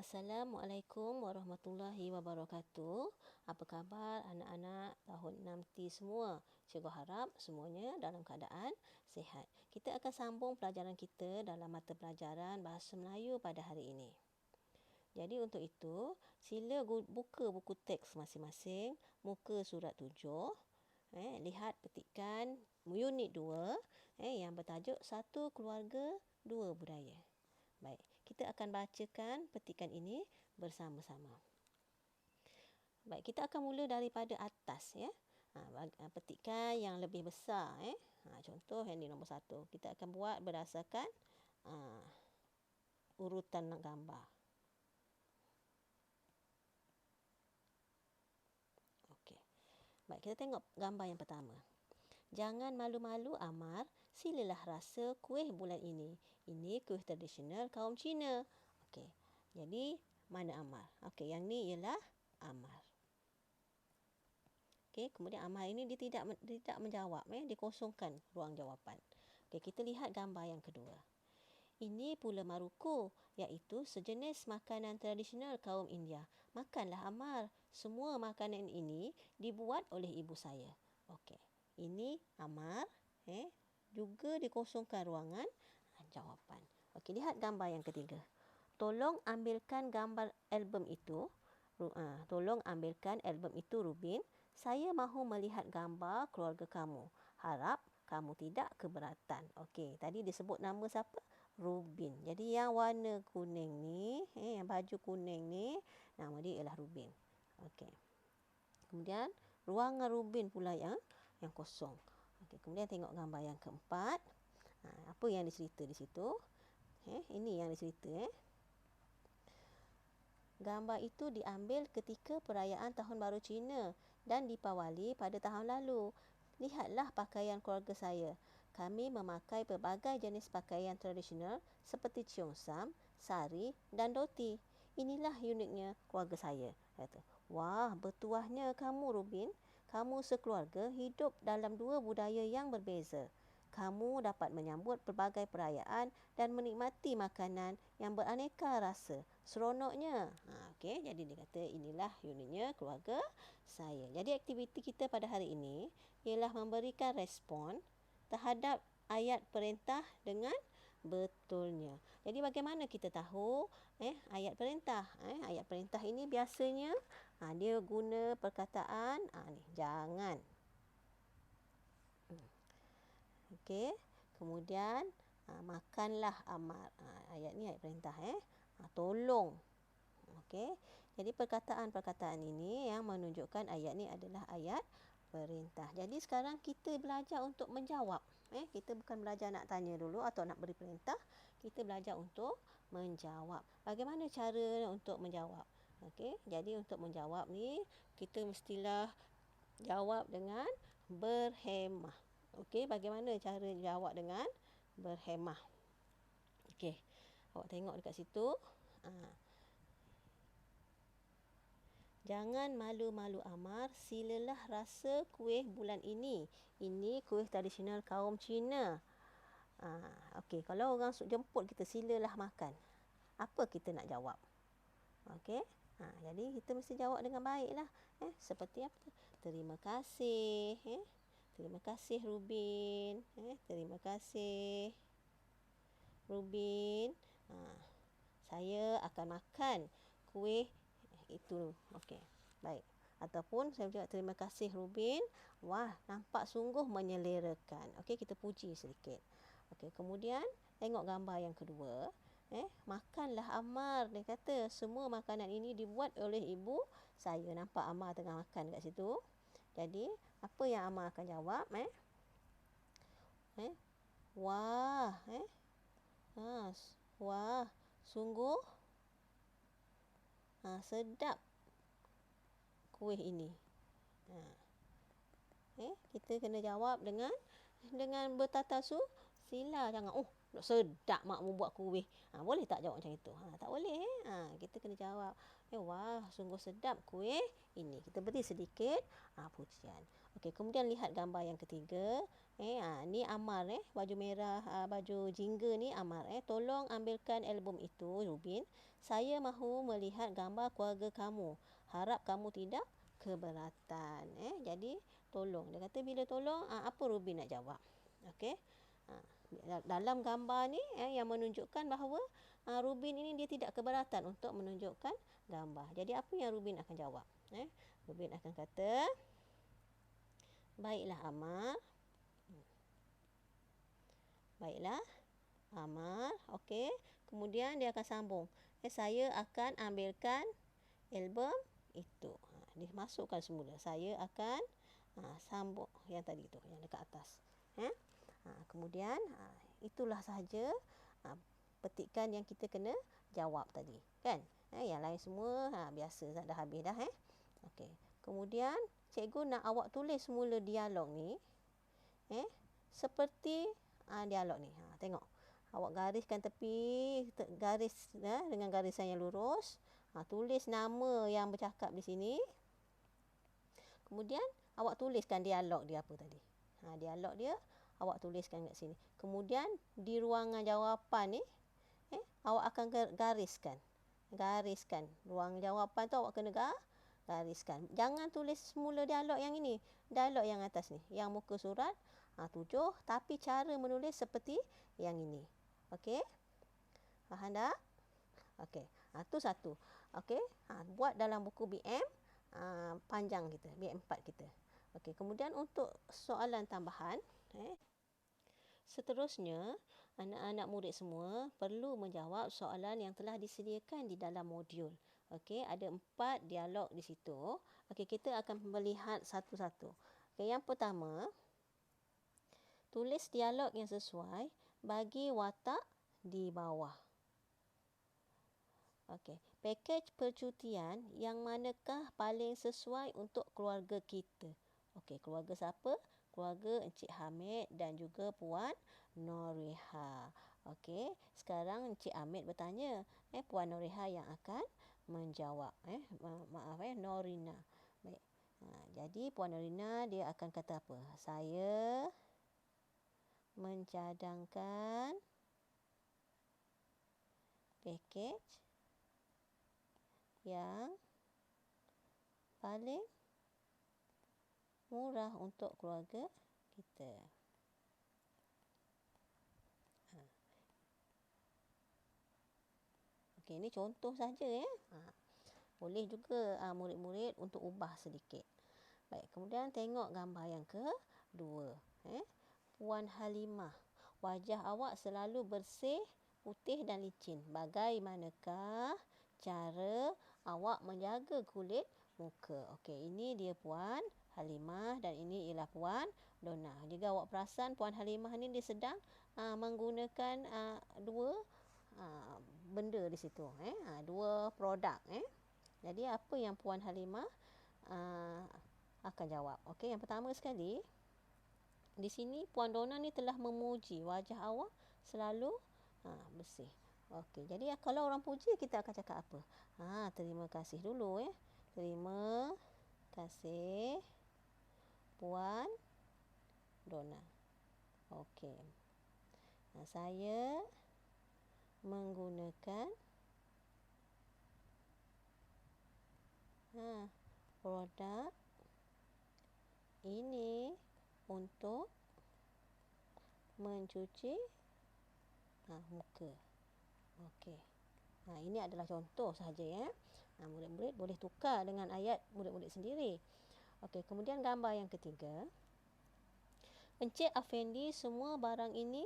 Assalamualaikum warahmatullahi wabarakatuh. Apa khabar anak-anak tahun 6T semua? Cikgu harap semuanya dalam keadaan sihat. Kita akan sambung pelajaran kita dalam mata pelajaran Bahasa Melayu pada hari ini. Jadi untuk itu, sila buka buku teks masing-masing, muka surat 7. Lihat petikan unit 2 yang bertajuk Satu Keluarga, Dua Budaya. Baik, kita akan bacakan petikan ini bersama-sama. Baik, kita akan mula daripada atas ya. Petikan yang lebih besar contoh yang ini nombor 1. Kita akan buat berdasarkan urutan gambar. Okey. Baik, kita tengok gambar yang pertama. Jangan malu-malu Amar, silalah rasa kuih bulan ini. Ini kuih tradisional kaum Cina. Okey. Jadi, mana Amar? Okey, yang ni ialah Amar. Okey, kemudian Amar ini dia tidak menjawab, dikosongkan ruang jawapan. Okey, kita lihat gambar yang kedua. Ini pula maruko, iaitu sejenis makanan tradisional kaum India. Makanlah Amar. Semua makanan ini dibuat oleh ibu saya. Okey. Ini Amar, juga dikosongkan ruangan jawapan. Okey, lihat gambar yang ketiga. Tolong ambilkan gambar album itu. Tolong ambilkan album itu, Rubin. Saya mahu melihat gambar keluarga kamu. Harap kamu tidak keberatan. Okey, tadi disebut nama siapa? Rubin. Jadi yang warna kuning ni, yang baju kuning ni, nama dia ialah Rubin. Okey. Kemudian ruangan Rubin pula yang kosong. Okey, kemudian tengok gambar yang keempat. Apa yang dicerita di situ? Ini yang dicerita. Gambar itu diambil ketika perayaan Tahun Baru Cina dan Deepawali pada tahun lalu. Lihatlah pakaian keluarga saya. Kami memakai pelbagai jenis pakaian tradisional seperti cheongsam, sari dan dhoti. Inilah uniknya keluarga saya. Kata, wah, bertuahnya kamu Rubin. Kamu sekeluarga hidup dalam dua budaya yang berbeza. Kamu dapat menyambut pelbagai perayaan dan menikmati makanan yang beraneka rasa. Seronoknya. Okey, jadi dia kata inilah uniknya keluarga saya. Jadi aktiviti kita pada hari ini ialah memberikan respon terhadap ayat perintah dengan betulnya. Jadi bagaimana kita tahu ayat perintah? Ayat perintah ini biasanya dia guna perkataan ni, jangan. Okey. Kemudian makanlah Amar. Ayat ni ayat perintah tolong. Okey. Jadi perkataan-perkataan ini yang menunjukkan ayat ni adalah ayat perintah. Jadi sekarang kita belajar untuk menjawab. Kita bukan belajar nak tanya dulu atau nak beri perintah. Kita belajar untuk menjawab. Bagaimana cara untuk menjawab? Okey. Jadi untuk menjawab ni kita mestilah jawab dengan berhemah. Okey, bagaimana cara jawab dengan berhemah? Okey. Awak tengok dekat situ. Jangan malu-malu Amar, silalah rasa kuih bulan ini. Ini kuih tradisional kaum Cina. Okey, kalau orang jemput kita, silalah makan. Apa kita nak jawab? Okey. Jadi kita mesti jawab dengan baiklah. Seperti apa? Terima kasih. Terima kasih Rubin. Terima kasih Rubin. Saya akan makan kuih itu. Okey. Baik. Ataupun saya juga terima kasih Rubin. Wah, nampak sungguh menyelerakan. Okey, kita puji sedikit. Okey, kemudian tengok gambar yang kedua. Makanlah Amar. Dia kata semua makanan ini dibuat oleh ibu saya. Nampak Amar tengah makan dekat situ. Jadi, apa yang Amar akan jawab? Wah. Wah, sungguh sedap kuih ini. Kita kena jawab dengan bertata sila. Jangan, sedap mak buat kuih. Boleh tak jawab macam itu? Tak boleh. Kita kena jawab, wah, sungguh sedap kuih ini. Kita beri sedikit pujian. Okey, kemudian lihat gambar yang ketiga. Ni Amar, baju merah, baju jingga ni Amar. Tolong ambilkan album itu, Rubin. Saya mahu melihat gambar keluarga kamu. Harap kamu tidak keberatan. Jadi tolong. Dia kata bila tolong, apa Rubin nak jawab? Okey. Dalam gambar ni yang menunjukkan bahawa Rubin ini dia tidak keberatan untuk menunjukkan gambar. Jadi apa yang Rubin akan jawab? Rubin akan kata, baiklah Amar. Baiklah Amar. Okey. Kemudian dia akan sambung. Saya akan ambilkan album itu. Dia masukkan semula. Saya akan sambung yang tadi tu, yang dekat atas. Kemudian itulah sahaja petikan yang kita kena jawab tadi, kan? Yang lain semua biasa dah habis dah. Okey. Kemudian cikgu nak awak tulis semula dialog ni seperti dialog ni. Tengok. Awak gariskan tepi, garis dengan garisan yang lurus. Tulis nama yang bercakap di sini. Kemudian awak tuliskan dialog dia apa tadi. Dialog dia awak tuliskan kat sini. Kemudian di ruangan jawapan ni awak akan gariskan. Gariskan. Ruang jawapan tu awak kena gariskan. Jangan tulis semula dialog yang ini. Dialog yang atas ni. Yang muka surat 7. Tapi cara menulis seperti yang ini. Okey? Faham tak? Okey. Tu satu. Okey? Buat dalam buku BM panjang kita. BM 4 kita. Okey. Kemudian untuk soalan tambahan. Seterusnya, anak-anak murid semua perlu menjawab soalan yang telah disediakan di dalam modul. Okey, ada 4 dialog di situ. Okey, kita akan melihat satu-satu. Okey, yang pertama, tulis dialog yang sesuai bagi watak di bawah. Okey, pakej percutian yang manakah paling sesuai untuk keluarga kita? Okey, keluarga siapa? Keluarga Encik Hamid dan juga Puan Noriha. Okey, sekarang Encik Hamid bertanya, Puan Noriha yang akan menjawab. Maaf Norina. Baik. Jadi Puan Norina dia akan kata apa? Saya mencadangkan pakej yang paling murah untuk keluarga kita. Okey, ini contoh saja Boleh juga murid-murid untuk ubah sedikit. Baik, kemudian tengok gambar yang kedua. Puan Halimah, wajah awak selalu bersih, putih dan licin. Bagaimanakah cara awak menjaga kulit muka? Okey, ini dia Puan Halimah dan ini ialah Puan Dona. Jika awak perasan Puan Halimah ni dia sedang menggunakan dua benda di situ. Dua produk. Jadi apa yang Puan Halimah akan jawab? Okey, yang pertama sekali, di sini Puan Dona ni telah memuji wajah awak selalu bersih. Okey, jadi kalau orang puji kita akan cakap apa? Terima kasih dulu Terima kasih Puan Dona. Okey. Saya menggunakan produk ini untuk mencuci muka. Okey. Ini adalah contoh sahaja murid-murid boleh tukar dengan ayat murid-murid sendiri. Okey, kemudian gambar yang ketiga. Encik Afendi, semua borang ini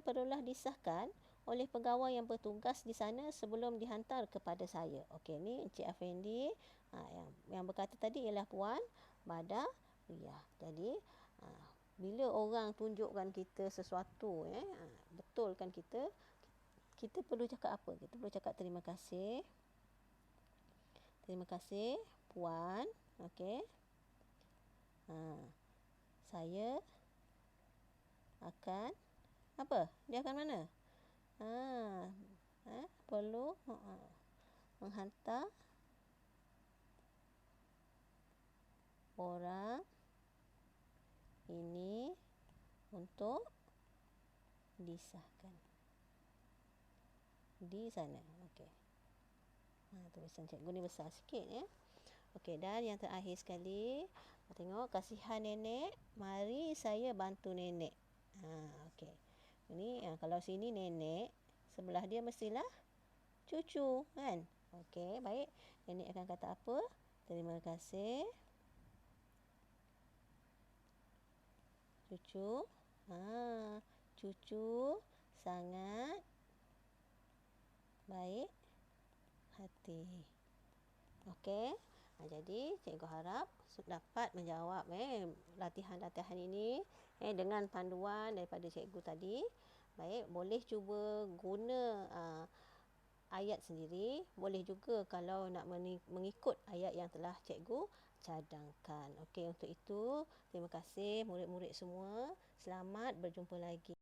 perlulah disahkan oleh pegawai yang bertugas di sana sebelum dihantar kepada saya. Okey, ni Encik Afendi yang berkata tadi ialah Puan Badariah. Jadi bila orang tunjukkan kita sesuatu betulkan kita perlu cakap apa? Kita perlu cakap terima kasih. Terima kasih Puan. Okey. Saya akan apa? Dia akan mana? Perlu menghantar orang ini untuk disahkan. Di sana. Okey. Tulisan cikgu ni besar sikit ya. Okey, dan yang terakhir sekali, tengok kasihan nenek, mari saya bantu nenek. Okey. Ini kalau sini nenek, sebelah dia mestilah cucu, kan? Okey, baik. Nenek akan kata apa? Terima kasih. Cucu. Cucu sangat baik hati. Okey. Jadi cikgu harap dapat menjawab latihan-latihan ini dengan panduan daripada cikgu tadi. Baik, boleh cuba guna ayat sendiri, boleh juga kalau nak mengikut ayat yang telah cikgu cadangkan. Okey, untuk itu terima kasih murid-murid semua. Selamat berjumpa lagi.